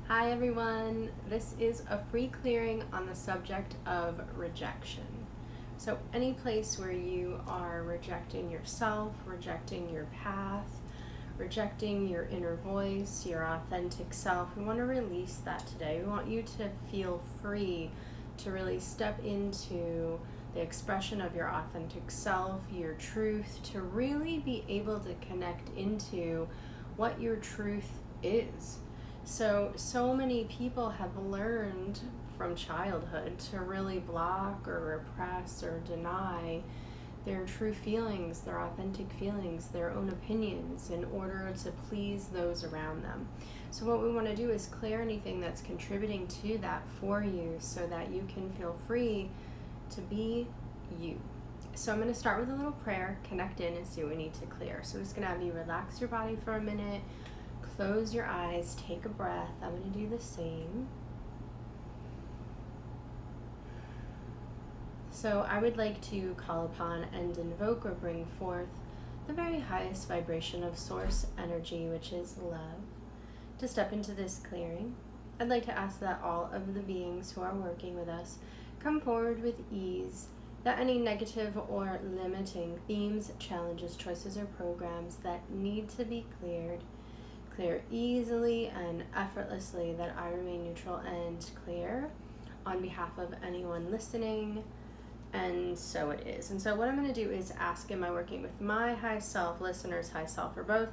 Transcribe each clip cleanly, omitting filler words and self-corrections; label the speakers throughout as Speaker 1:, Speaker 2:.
Speaker 1: Hi everyone, this is a free clearing on the subject of rejection. So any place where you are rejecting yourself, rejecting your path, rejecting your inner voice, your authentic self, we want to release that today. We want you to feel free to really step into the expression of your authentic self, your truth, to really be able to connect into what your truth is. So many people have learned from childhood to really block or repress or deny their true feelings, their authentic feelings, their own opinions in order to please those around them. So what we want to do is clear anything that's contributing to that for you so that you can feel free to be you. So I'm going to start with a little prayer, connect in, and see what we need to clear. So I'm just going to have you relax your body for a minute. Close your eyes, take a breath. I'm going to do the same. So I would like to call upon and invoke or bring forth the very highest vibration of source energy, which is love, to step into this clearing. I'd like to ask that all of the beings who are working with us come forward with ease, that any negative or limiting themes, challenges, choices, or programs that need to be clear easily and effortlessly, that I remain neutral and clear on behalf of anyone listening. And so it is. And so what I'm going to do is ask, am I working with my high self, listeners' high self, or both?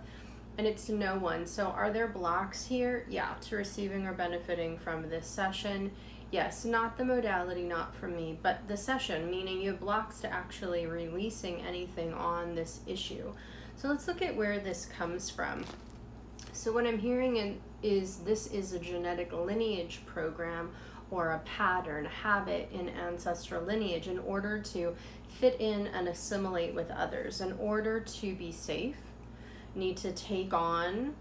Speaker 1: And it's no one. So are there blocks here? Yeah, to receiving or benefiting from this session. Yes, not the modality, not from me, but the session, meaning you have blocks to actually releasing anything on this issue. So let's look at where this comes from. So what I'm hearing is this is a genetic lineage program or a pattern, habit in ancestral lineage in order to fit in and assimilate with others. In order to be safe, need to take on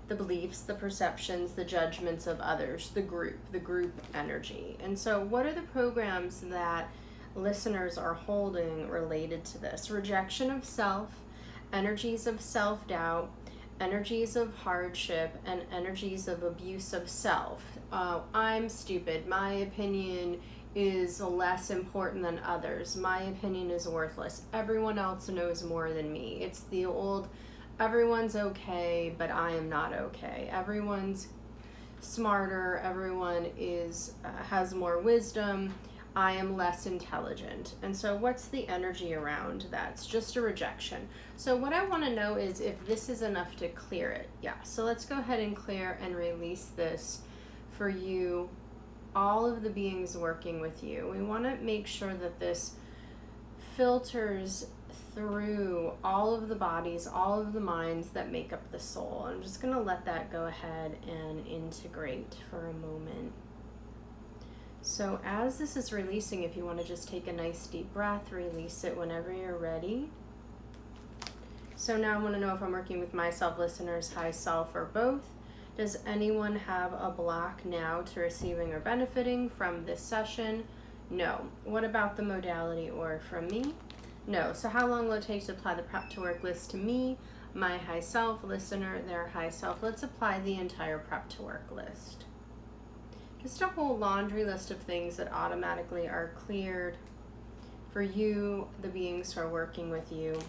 Speaker 1: the beliefs, the perceptions, the judgments of others, the group energy. And so what are the programs that listeners are holding related to this? Rejection of self, energies of self-doubt, energies of hardship, and energies of abuse of self. I'm stupid. My opinion is less important than others. My opinion is worthless. Everyone else knows more than me. It's the old, everyone's okay, but I am not okay. Everyone's smarter. Everyone has more wisdom. I am less intelligent. And so what's the energy around that? It's just a rejection. So what I want to know is if this is enough to clear it. Yeah, so let's go ahead and clear and release this for you, all of the beings working with you. We want to make sure that this filters through all of the bodies, all of the minds that make up the soul. I'm just going to let that go ahead and integrate for a moment. So as this is releasing, if you want to just take a nice deep breath, release it whenever you're ready. So now I want to know if I'm working with myself, listeners, high self, or both. Does anyone have a block now to receiving or benefiting from this session? No. What about the modality or from me? No. So how long will it take to apply the prep to work list to me, my high self, listener, their high self? Let's apply the entire prep to work list. Just a whole laundry list of things that automatically are cleared for you, the beings who are working with you.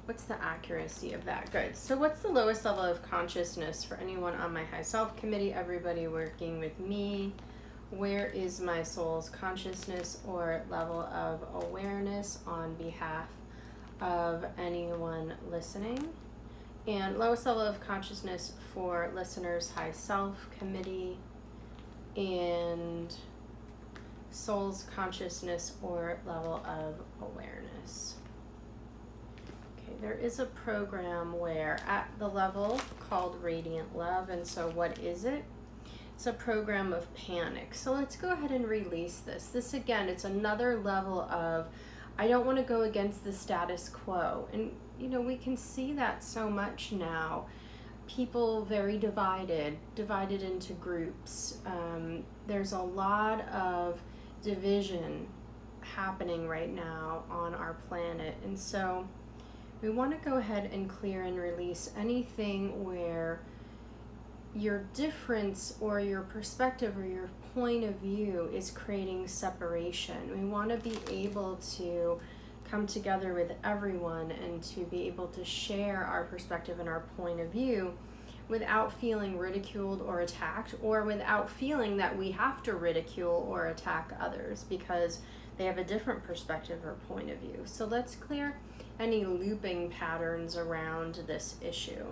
Speaker 1: What's the accuracy of that? Good. So what's the lowest level of consciousness for anyone on my high self committee, everybody working with me? Where is my soul's consciousness or level of awareness on behalf of anyone listening? And lowest level of consciousness for listeners, high self committee, and soul's consciousness or level of awareness. Okay, there is a program where at the level called Radiant Love, and so what is it? It's a program of panic. So let's go ahead and release this. This again, it's another level of, I don't want to go against the status quo. And you know, we can see that so much now. People very divided into groups. There's a lot of division happening right now on our planet, and so we want to go ahead and clear and release anything where your difference or your perspective or your point of view is creating separation. We want to be able to come together with everyone and to be able to share our perspective and our point of view without feeling ridiculed or attacked, or without feeling that we have to ridicule or attack others because they have a different perspective or point of view. So let's clear any looping patterns around this issue.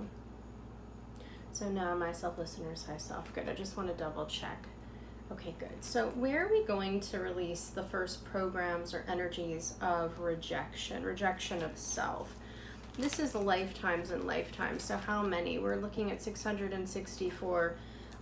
Speaker 1: So now my self listeners, hi self, good. I just want to double check. Okay, good. So where are we going to release the first programs or energies of rejection of self? This is lifetimes and lifetimes. So how many? We're looking at 664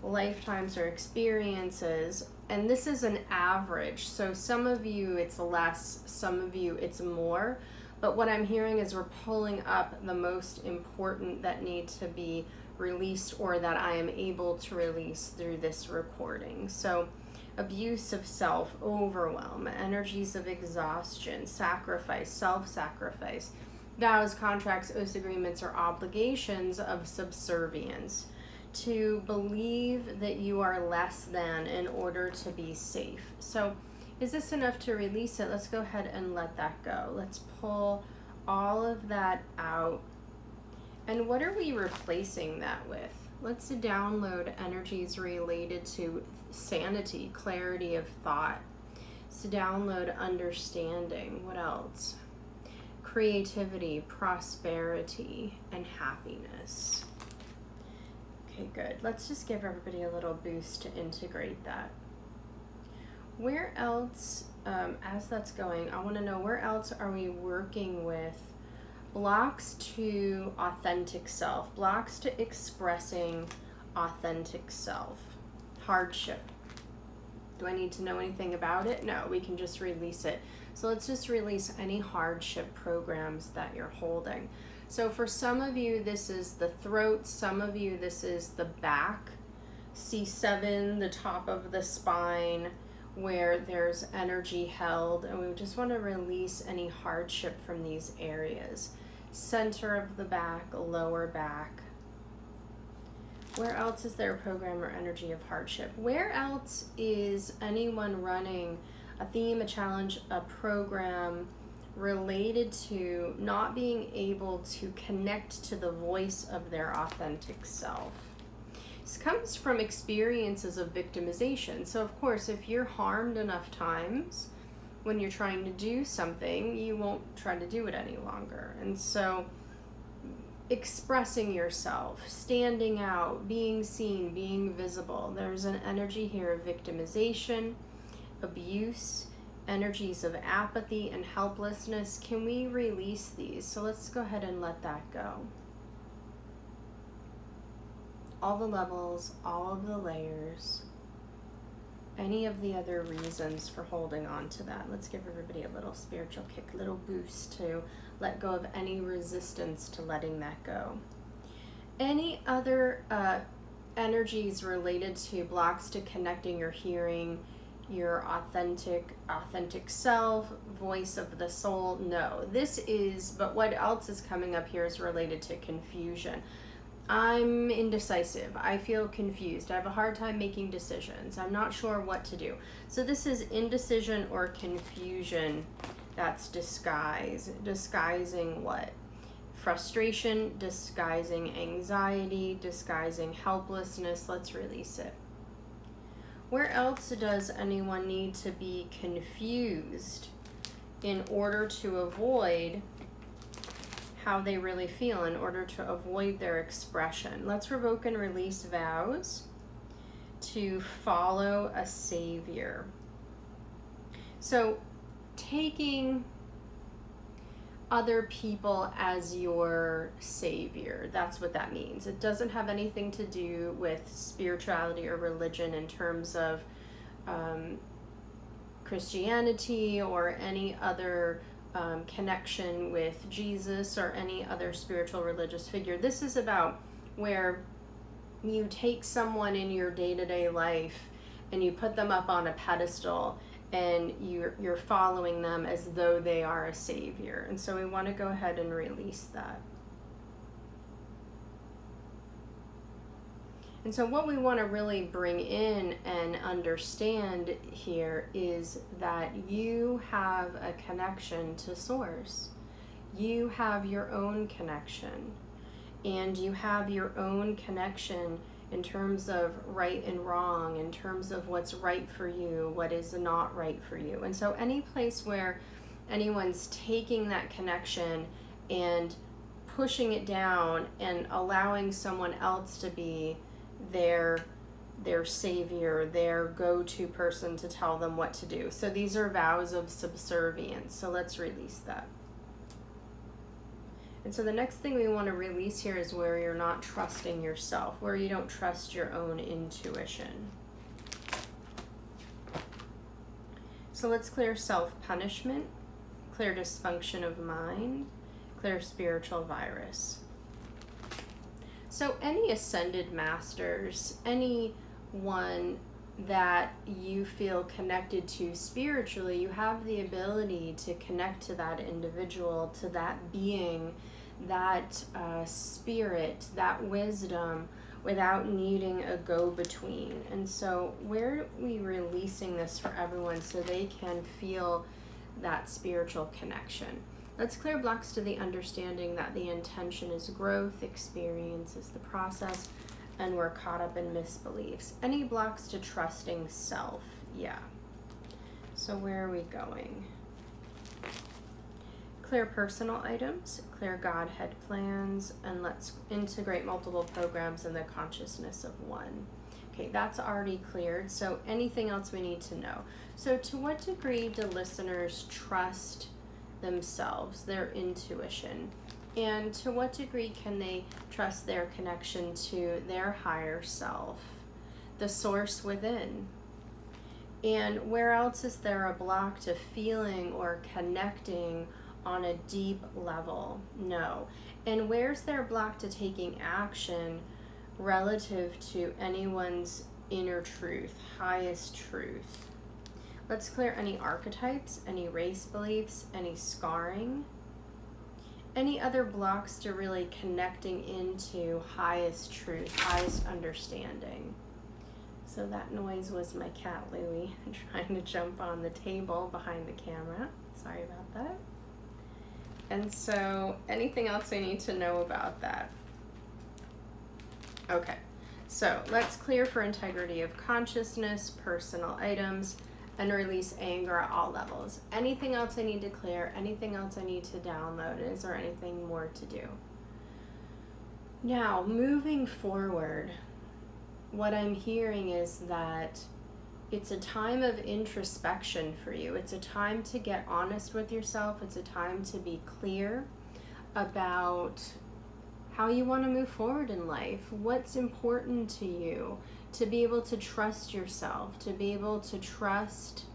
Speaker 1: lifetimes or experiences, and this is an average. So some of you it's less, some of you it's more. But what I'm hearing is we're pulling up the most important that need to be released, or that I am able to release through this recording. So abuse of self, overwhelm, energies of exhaustion, sacrifice, self-sacrifice, vows, contracts, oaths, agreements, or obligations of subservience, to believe that you are less than in order to be safe. So is this enough to release it? Let's go ahead and let that go. Let's pull all of that out. And what are we replacing that with? Let's download energies related to sanity, clarity of thought. Let's download understanding. What else? Creativity, prosperity, and happiness. Okay, good. Let's just give everybody a little boost to integrate that. Where else, as that's going, I want to know where else are we working with blocks to authentic self, blocks to expressing authentic self, hardship. Do I need to know anything about it? No, we can just release it. So let's just release any hardship programs that you're holding. So for some of you, this is the throat. Some of you, this is the back, C7, the top of the spine, where there's energy held. And we just want to release any hardship from these areas. Center of the back, lower back. Where else is there a program or energy of hardship? Where else is anyone running a theme, a challenge, a program related to not being able to connect to the voice of their authentic self? This comes from experiences of victimization. So of course, if you're harmed enough times when you're trying to do something, you won't try to do it any longer. And so expressing yourself, standing out, being seen, being visible. There's an energy here of victimization, abuse, energies of apathy and helplessness. Can we release these? So let's go ahead and let that go. All the levels, all of the layers, any of the other reasons for holding on to that. Let's give everybody a little spiritual kick, a little boost to let go of any resistance to letting that go. Any other energies related to blocks to connecting or hearing your authentic self, voice of the soul? No, this is, but what else is coming up here is related to confusion. I'm indecisive. I feel confused. I have a hard time making decisions. I'm not sure what to do. So this is indecision or confusion. That's disguising what? Frustration, disguising anxiety, disguising helplessness. Let's release it. Where else does anyone need to be confused in order to avoid how they really feel, in order to avoid their expression? Let's revoke and release vows to follow a savior. So taking other people as your savior, that's what that means. It doesn't have anything to do with spirituality or religion in terms of Christianity or any other connection with Jesus or any other spiritual religious figure. This is about where you take someone in your day-to-day life and you put them up on a pedestal and you're following them as though they are a savior. And so we want to go ahead and release that. And so what we want to really bring in and understand here is that you have a connection to Source. You have your own connection. And you have your own connection in terms of right and wrong, in terms of what's right for you, what is not right for you. And so any place where anyone's taking that connection and pushing it down and allowing someone else to be their savior, their go-to person to tell them what to do. So these are vows of subservience. So let's release that. And so the next thing we want to release here is where you're not trusting yourself, where you don't trust your own intuition. So let's clear self-punishment, clear dysfunction of mind, clear spiritual virus. So any ascended masters, anyone that you feel connected to spiritually, you have the ability to connect to that individual, to that being, that spirit, that wisdom, without needing a go-between. And so where are we releasing this for everyone so they can feel that spiritual connection? Let's clear blocks to the understanding that the intention is growth, experience is the process, and we're caught up in misbeliefs. Any blocks to trusting self? Yeah. So where are we going? Clear personal items, clear Godhead plans, and let's integrate multiple programs in the consciousness of one. Okay, that's already cleared. So anything else we need to know? So to what degree do listeners trust themselves, their intuition? And to what degree can they trust their connection to their higher self, the source within? And where else is there a block to feeling or connecting on a deep level? No. And where's there a block to taking action relative to anyone's inner truth, highest truth? Let's clear any archetypes, any race beliefs, any scarring, any other blocks to really connecting into highest truth, highest understanding. So that noise was my cat Louie trying to jump on the table behind the camera. Sorry about that. And so anything else we need to know about that? Okay, so let's clear for integrity of consciousness, personal items, and release anger at all levels. Anything else I need to clear? Anything else I need to download? Is there anything more to do? Now, moving forward, what I'm hearing is that it's a time of introspection for you. It's a time to get honest with yourself. It's a time to be clear about how you want to move forward in life, what's important to you, to be able to trust yourself, to be able to trust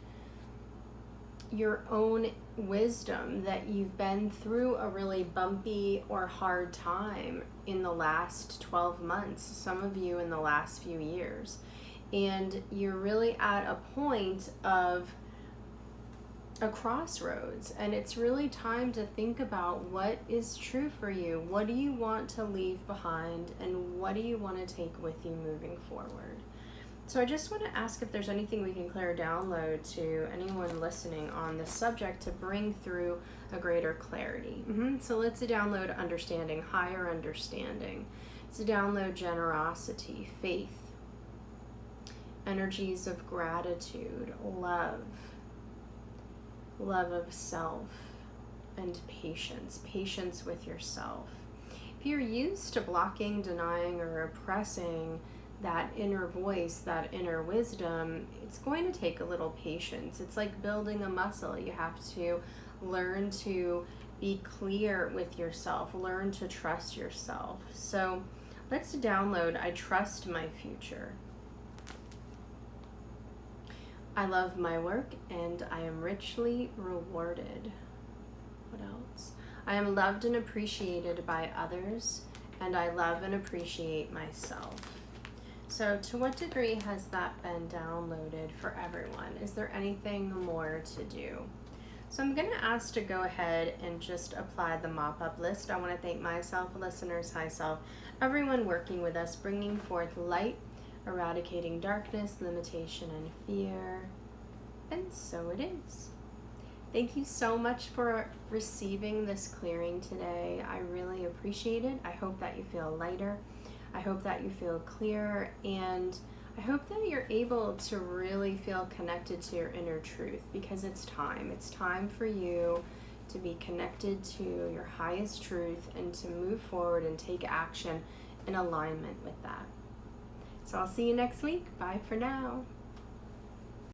Speaker 1: your own wisdom, that you've been through a really bumpy or hard time in the last 12 months, some of you in the last few years. And you're really at a point of a crossroads, and it's really time to think about what is true for you. What do you want to leave behind, and what do you want to take with you moving forward? So I just want to ask if there's anything we can clear or download to anyone listening on this subject to bring through a greater clarity. So let's download understanding, higher understanding. Let's download generosity, faith, energies of gratitude, love of self, and patience with yourself. If you're used to blocking, denying, or repressing that inner voice, that inner wisdom, it's going to take a little patience. It's like building a muscle. You have to learn to be clear with yourself, learn to trust yourself. So let's download I trust my future. I love my work and I am richly rewarded. What else? I am loved and appreciated by others, and I love and appreciate myself. So to what degree has that been downloaded for everyone? Is there anything more to do? So I'm going to ask to go ahead and just apply the mop-up list. I want to thank myself, listeners, high self, everyone working with us, bringing forth light, eradicating darkness, limitation, and fear. And so it is. Thank you so much for receiving this clearing today. I really appreciate it. I hope that you feel lighter. I hope that you feel clearer, and I hope that you're able to really feel connected to your inner truth, because it's time. It's time for you to be connected to your highest truth and to move forward and take action in alignment with that. So I'll see you next week. Bye for now.